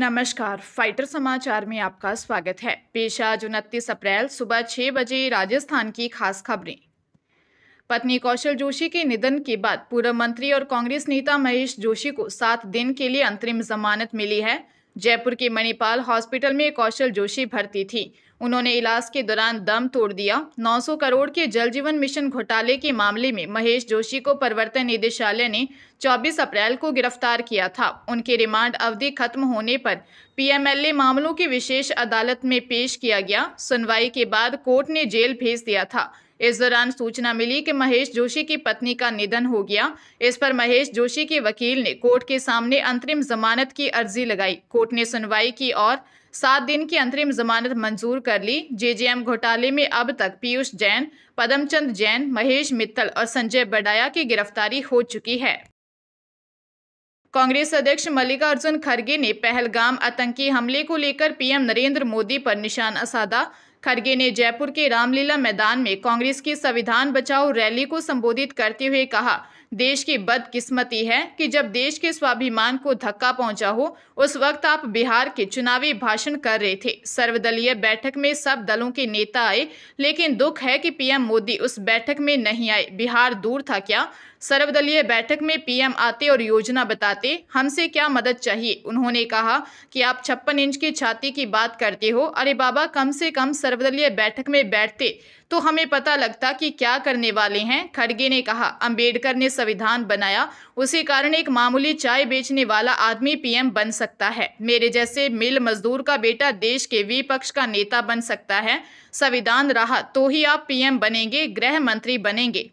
नमस्कार, फाइटर समाचार में आपका स्वागत है। पेश आज 29 अप्रैल सुबह 6 बजे राजस्थान की खास खबरें। पत्नी कौशल जोशी के निधन के बाद पूर्व मंत्री और कांग्रेस नेता महेश जोशी को 7 दिन के लिए अंतरिम जमानत मिली है। जयपुर के मणिपाल हॉस्पिटल में कौशल जोशी भर्ती थी। उन्होंने इलाज के दौरान दम तोड़ दिया। 900 करोड़ के जल जीवन मिशन घोटाले के मामले में महेश जोशी को प्रवर्तन निदेशालय ने 24 अप्रैल को गिरफ्तार किया था। उनके रिमांड अवधि खत्म होने पर पीएमएलए मामलों की विशेष अदालत में पेश किया गया। सुनवाई के बाद कोर्ट ने जेल भेज दिया था। इस दौरान सूचना मिली कि महेश जोशी की पत्नी का निधन हो गया। इस पर महेश जोशी के वकील ने कोर्ट के सामने अंतरिम जमानत की अर्जी लगाई। कोर्ट ने सुनवाई की और 7 दिन की अंतरिम जमानत मंजूर कर ली। जेजेएम घोटाले में अब तक पीयूष जैन, पदमचंद जैन, महेश मित्तल और संजय बडाया की गिरफ्तारी हो चुकी है। कांग्रेस अध्यक्ष मल्लिकार्जुन खड़गे ने पहलगाम आतंकी हमले को लेकर पीएम नरेंद्र मोदी पर निशाना साधा। खड़गे ने जयपुर के रामलीला मैदान में कांग्रेस की संविधान बचाओ रैली को संबोधित करते हुए कहा, देश की बदकिस्मती है कि जब देश के स्वाभिमान को धक्का पहुंचा हो उस वक्त आप बिहार के चुनावी भाषण कर रहे थे। सर्वदलीय बैठक में सब दलों के नेता आए, लेकिन दुख है कि पीएम मोदी उस बैठक में नहीं आए। बिहार दूर था क्या? सर्वदलीय बैठक में पीएम आते और योजना बताते, हमसे क्या मदद चाहिए। उन्होंने कहा कि आप 56 इंच की छाती की बात करते हो। अरे बाबा, कम से कम सर्वदलीय बैठक में बैठते तो हमें पता लगता कि क्या करने वाले हैं। खड़गे ने कहा, अंबेडकर ने संविधान बनाया, उसी कारण एक मामूली चाय बेचने वाला आदमी पीएम बन सकता है। मेरे जैसे मिल मजदूर का बेटा देश के विपक्ष का नेता बन सकता है। संविधान रहा तो ही आप पीएम बनेंगे, गृह मंत्री बनेंगे।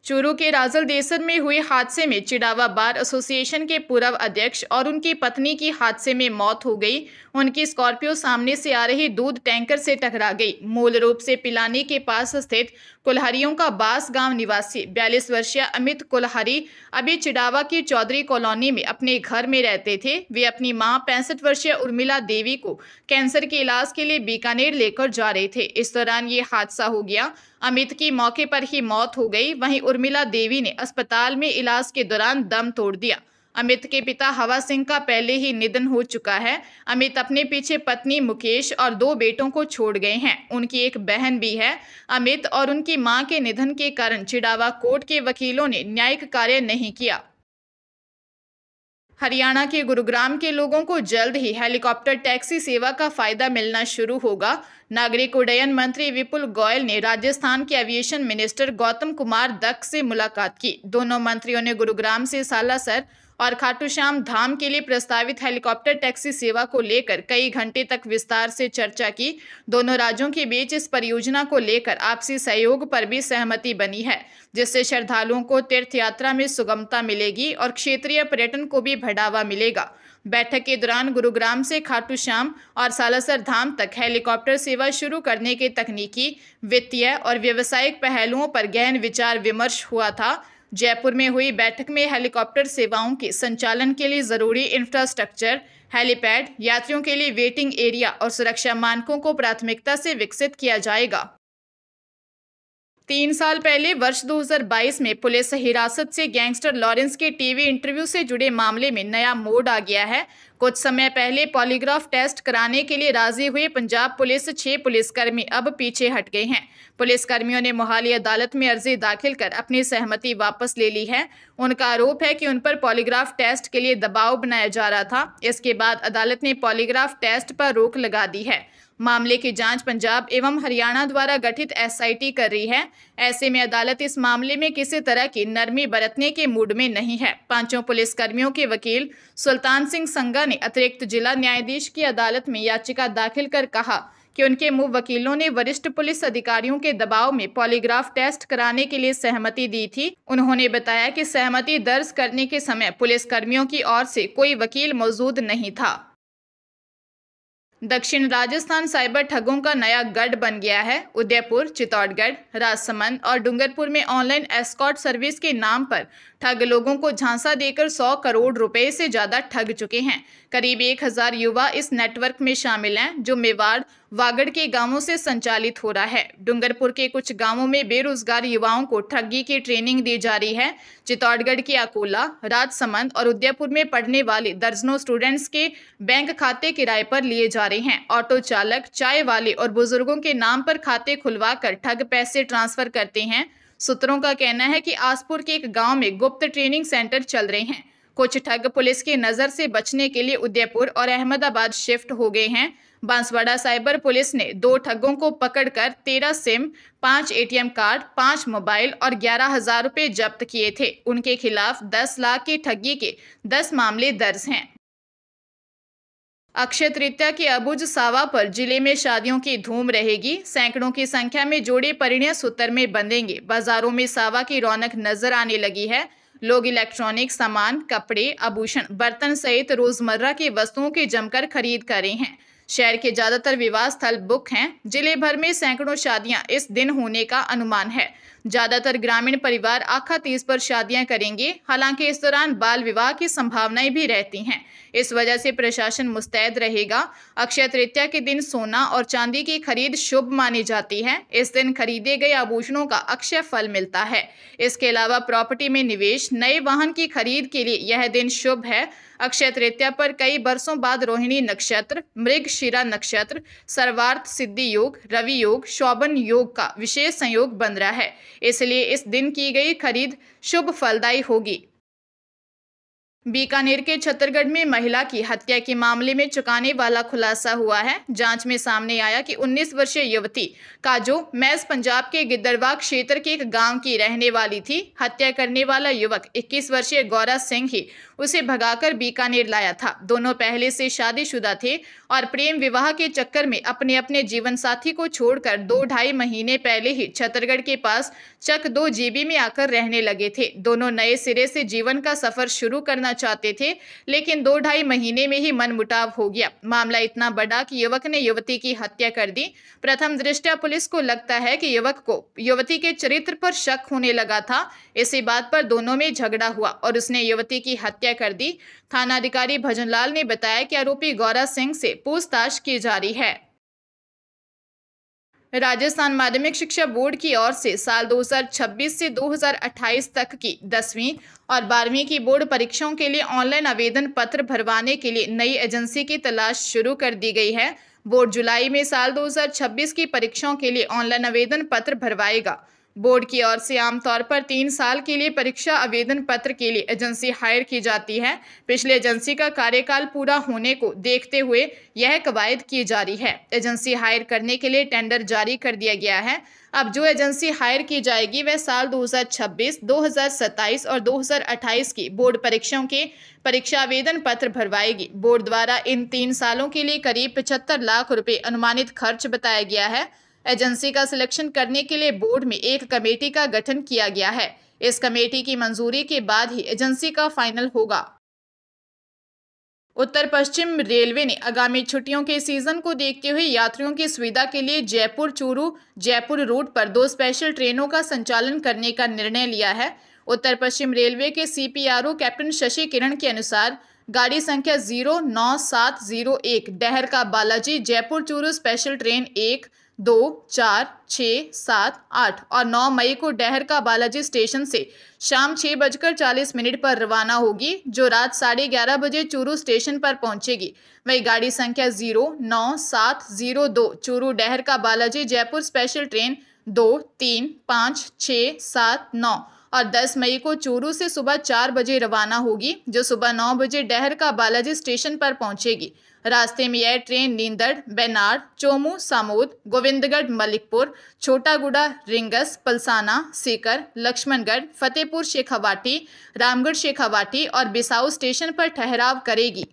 चूरू के राजलदेसर में हुए हादसे में चिड़ावा बार एसोसिएशन के पूर्व अध्यक्ष और उनकी पत्नी की हादसे में मौत हो गई। उनकी स्कॉर्पियो सामने से आ रही दूध टैंकर से टकरा गई। मूल रूप से पिलानी के पास स्थित कुल्हारियों का बास गांव निवासी 42 वर्षीय अमित कुल्हारी अभी चिड़ावा की चौधरी कॉलोनी में अपने घर में रहते थे। वे अपनी मां 65 वर्षीय उर्मिला देवी को कैंसर के इलाज के लिए बीकानेर लेकर जा रहे थे। इस दौरान ये हादसा हो गया। अमित की मौके पर ही मौत हो गई। वहीं उर्मिला देवी ने अस्पताल में इलाज के दौरान दम तोड़ दिया। अमित के पिता हवा सिंह का पहले ही निधन हो चुका है। अमित अपने पीछे पत्नी मुकेश और 2 बेटों को छोड़ गए हैं। उनकी एक बहन भी है। अमित और उनकी मां के निधन के कारण चिड़ावा कोर्ट के वकीलों ने न्यायिक कार्य नहीं किया। हरियाणा के गुरुग्राम के लोगों को जल्द ही हेलीकॉप्टर टैक्सी सेवा का फायदा मिलना शुरू होगा। नागरिक उड्डयन मंत्री विपुल गोयल ने राजस्थान के एविएशन मिनिस्टर गौतम कुमार दत्त से मुलाकात की। दोनों मंत्रियों ने गुरुग्राम से सालासर और खाटू श्याम धाम के लिए प्रस्तावित हेलीकॉप्टर टैक्सी सेवा को लेकर कई घंटे तक विस्तार से चर्चा की। दोनों राज्यों के बीच इस परियोजना को लेकर आपसी सहयोग पर भी सहमति बनी है, जिससे श्रद्धालुओं को तीर्थ यात्रा में सुगमता मिलेगी और क्षेत्रीय पर्यटन को भी बढ़ावा मिलेगा। बैठक के दौरान गुरुग्राम से खाटू श्याम और सालासर धाम तक हेलीकॉप्टर सेवा शुरू करने के तकनीकी, वित्तीय और व्यावसायिक पहलुओं पर गहन विचार विमर्श हुआ था। जयपुर में हुई बैठक में हेलीकॉप्टर सेवाओं के संचालन के लिए जरूरी इंफ्रास्ट्रक्चर, हेलीपैड, यात्रियों के लिए वेटिंग एरिया और सुरक्षा मानकों को प्राथमिकता से विकसित किया जाएगा। 3 साल पहले वर्ष 2022 में पुलिस हिरासत से गैंगस्टर लॉरेंस के टीवी इंटरव्यू से जुड़े मामले में नया मोड़ आ गया है। कुछ समय पहले पॉलीग्राफ टेस्ट कराने के लिए राजी हुए पंजाब पुलिस 6 पुलिसकर्मी अब पीछे हट गए हैं। पुलिसकर्मियों ने मोहाली अदालत में अर्जी दाखिल कर अपनी सहमति वापस ले ली है। उनका आरोप है कि उन पर पॉलीग्राफ टेस्ट के लिए दबाव बनाया जा रहा था। इसके बाद अदालत ने पॉलीग्राफ टेस्ट पर रोक लगा दी है। मामले की जांच पंजाब एवं हरियाणा द्वारा गठित एसआईटी कर रही है। ऐसे में अदालत इस मामले में किसी तरह की नरमी बरतने के मूड में नहीं है। 5 पुलिसकर्मियों के वकील सुल्तान सिंह संगा ने अतिरिक्त जिला न्यायाधीश की अदालत में याचिका दाखिल कर कहा कि उनके मूल वकीलों ने वरिष्ठ पुलिस अधिकारियों के दबाव में पॉलीग्राफ टेस्ट कराने के लिए सहमति दी थी। उन्होंने बताया कि सहमति दर्ज करने के समय पुलिसकर्मियों की ओर से कोई वकील मौजूद नहीं था। दक्षिण राजस्थान साइबर ठगों का नया गढ़ बन गया है। उदयपुर, चित्तौड़गढ़, राजसमंद और डूंगरपुर में ऑनलाइन एस्कॉर्ट सर्विस के नाम पर ठग लोगों को झांसा देकर 100 करोड़ रुपए से ज्यादा ठग चुके हैं। करीब 1000 युवा इस नेटवर्क में शामिल हैं, जो मेवाड़ वागड़ के गांवों से संचालित हो रहा है। डूंगरपुर के कुछ गांवों में बेरोजगार युवाओं को ठगी की ट्रेनिंग दी जा रही है। चित्तौड़गढ़ के अकोला, राजसमंद और उदयपुर में पढ़ने वाले दर्जनों स्टूडेंट्स के बैंक खाते किराए पर लिए जा रहे हैं। ऑटो चालक, चाय वाले और बुजुर्गों के नाम पर खाते खुलवा कर ठग पैसे ट्रांसफर करते हैं। सूत्रों का कहना है कि आसपुर के एक गांव में गुप्त ट्रेनिंग सेंटर चल रहे हैं। कुछ ठग पुलिस की नजर से बचने के लिए उदयपुर और अहमदाबाद शिफ्ट हो गए हैं। बांसवाड़ा साइबर पुलिस ने 2 ठगों को पकड़कर 13 सिम, 5 एटीएम कार्ड, 5 मोबाइल और 11,000 रुपए जब्त किए थे। उनके खिलाफ 10 लाख की ठगी के 10 मामले दर्ज हैं। अक्षय तृतीया के अबुझ सावा पर जिले में शादियों की धूम रहेगी। सैकड़ों की संख्या में जोड़े परिणय सूत्र में बंधेंगे। बाजारों में सावा की रौनक नजर आने लगी है। लोग इलेक्ट्रॉनिक सामान, कपड़े, आभूषण, बर्तन सहित रोजमर्रा की वस्तुओं की जमकर खरीद कर रहे हैं। शहर के ज्यादातर विवाह स्थल बुक हैं। जिले भर में सैकड़ों शादियां इस दिन होने का अनुमान है। ज्यादातर ग्रामीण परिवार आखा तीज पर शादियां करेंगे। हालांकि इस दौरान बाल विवाह की संभावनाएं भी रहती हैं। इस वजह से प्रशासन मुस्तैद रहेगा। अक्षय तृतीया के दिन सोना और चांदी की खरीद शुभ मानी जाती है। इस दिन खरीदे गए आभूषणों का अक्षय फल मिलता है। इसके अलावा प्रॉपर्टी में निवेश, नए वाहन की खरीद के लिए यह दिन शुभ है। अक्षय तृतीया पर कई बरसों बाद रोहिणी नक्षत्र, मृगशिरा नक्षत्र, सर्वार्थ सिद्धि योग, रवि योग, शोभन योग का विशेष संयोग बन रहा है। इसलिए इस दिन की गई खरीद शुभ फलदायी होगी। बीकानेर के छतरगढ़ में महिला की हत्या के मामले में चौंकाने वाला खुलासा हुआ है। जांच में सामने आया कि 19 वर्षीय युवती काजो मैज पंजाब के गिद्दड़वा क्षेत्र के एक गांव की रहने वाली थी। हत्या करने वाला युवक 21 वर्षीय गौरा सिंह ही उसे भगाकर बीकानेर लाया था। दोनों पहले से शादीशुदा थे और प्रेम विवाह के चक्कर में अपने अपने जीवन साथी को छोड़कर 2-2.5 महीने पहले ही छतरगढ़ के पास चक 2 जीबी में आकर रहने लगे थे। दोनों नए सिरे से जीवन का सफर शुरू करना चाहते थे, लेकिन 2-2.5 महीने में ही मनमुटाव हो गया। मामला इतना बड़ा कि युवक ने युवती की हत्या कर दी। प्रथम दृष्टया पुलिस को लगता है कि युवक को युवती के चरित्र पर शक होने लगा था। इसी बात पर दोनों में झगड़ा हुआ और उसने युवती की हत्या कर दी। थानाधिकारी भजनलाल ने बताया कि आरोपी गौरा सिंह से पूछताछ की जा रही है। राजस्थान माध्यमिक शिक्षा बोर्ड की ओर से साल 2026 से 2028 तक की 10वीं और 12वीं की बोर्ड परीक्षाओं के लिए ऑनलाइन आवेदन पत्र भरवाने के लिए नई एजेंसी की तलाश शुरू कर दी गई है। बोर्ड जुलाई में साल 2026 की परीक्षाओं के लिए ऑनलाइन आवेदन पत्र भरवाएगा। बोर्ड की ओर से आमतौर पर 3 साल के लिए परीक्षा आवेदन पत्र के लिए एजेंसी हायर की जाती है। पिछले एजेंसी का कार्यकाल पूरा होने को देखते हुए यह कवायद की जा रही है। एजेंसी हायर करने के लिए टेंडर जारी कर दिया गया है। अब जो एजेंसी हायर की जाएगी वह साल 2026, 2027 और 2028 की बोर्ड परीक्षाओं के परीक्षा आवेदन पत्र भरवाएगी। बोर्ड द्वारा इन 3 सालों के लिए करीब 75 लाख रुपए अनुमानित खर्च बताया गया है। एजेंसी का सिलेक्शन करने के लिए बोर्ड में एक कमेटी का गठन किया गया है। इस कमेटी की मंजूरी के बाद ही एजेंसी का फाइनल होगा। उत्तर पश्चिम रेलवे ने आगामी छुट्टियों के सीजन को देखते हुए यात्रियों की सुविधा के लिए जयपुर चूरू जयपुर रूट पर 2 स्पेशल ट्रेनों का संचालन करने का निर्णय लिया है। उत्तर पश्चिम रेलवे के CPRO कैप्टन शशि किरण के अनुसार गाड़ी संख्या 09701 डहर का बालाजी जयपुर चूरू स्पेशल ट्रेन 1, 2, 4, 6, 7, 8 और 9 मई को डहर का बालाजी स्टेशन से शाम 6:40 पर रवाना होगी, जो रात 11:30 बजे चूरू स्टेशन पर पहुंचेगी। वही गाड़ी संख्या 09702 चूरू डहर का बालाजी जयपुर स्पेशल ट्रेन 2, 3, 5, 6, 7, 9 और 10 मई को चूरू से सुबह 4 बजे रवाना होगी, जो सुबह 9 बजे डहर का बालाजी स्टेशन पर पहुंचेगी। रास्ते में यह ट्रेन नींदड़, बेनाड, चोमू, सामोद, गोविंदगढ़, मलिकपुर, छोटागुड़ा, रिंगस, पलसाना, सीकर, लक्ष्मणगढ़, फतेहपुर शेखावाटी, रामगढ़ शेखावाटी और बिसाऊ स्टेशन पर ठहराव करेगी।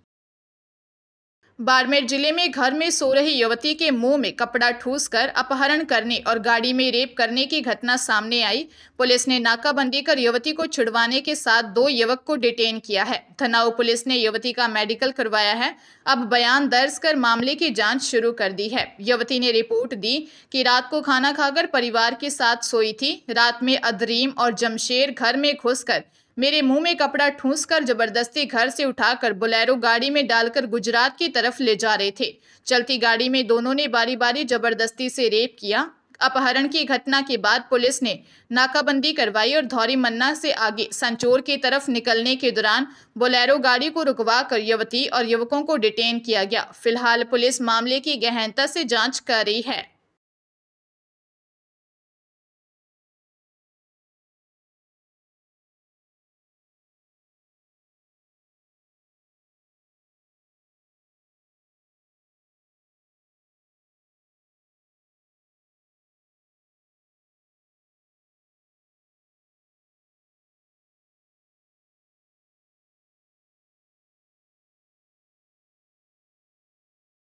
बाड़मेर जिले में घर में सो रही युवती के मुंह में कपड़ा ठूसकर अपहरण करने और गाड़ी में रेप करने की घटना सामने आई। पुलिस ने नाकाबंदी कर युवती को छुड़वाने के साथ 2 युवक को डिटेन किया है। थनाऊ पुलिस ने युवती का मेडिकल करवाया है। अब बयान दर्ज कर मामले की जांच शुरू कर दी है। युवती ने रिपोर्ट दी कि रात को खाना खाकर परिवार के साथ सोई थी। रात में अदरीम और जमशेर घर में घुसकर मेरे मुंह में कपड़ा ठूंसकर जबरदस्ती घर से उठाकर बोलेरो गाड़ी में डालकर गुजरात की तरफ ले जा रहे थे। चलती गाड़ी में दोनों ने बारी बारी जबरदस्ती से रेप किया। अपहरण की घटना के बाद पुलिस ने नाकाबंदी करवाई और धौरी मन्ना से आगे संचोर की तरफ निकलने के दौरान बोलेरो गाड़ी को रुकवा कर युवती और युवकों को डिटेन किया गया। फिलहाल पुलिस मामले की गहनता से जांच कर रही है।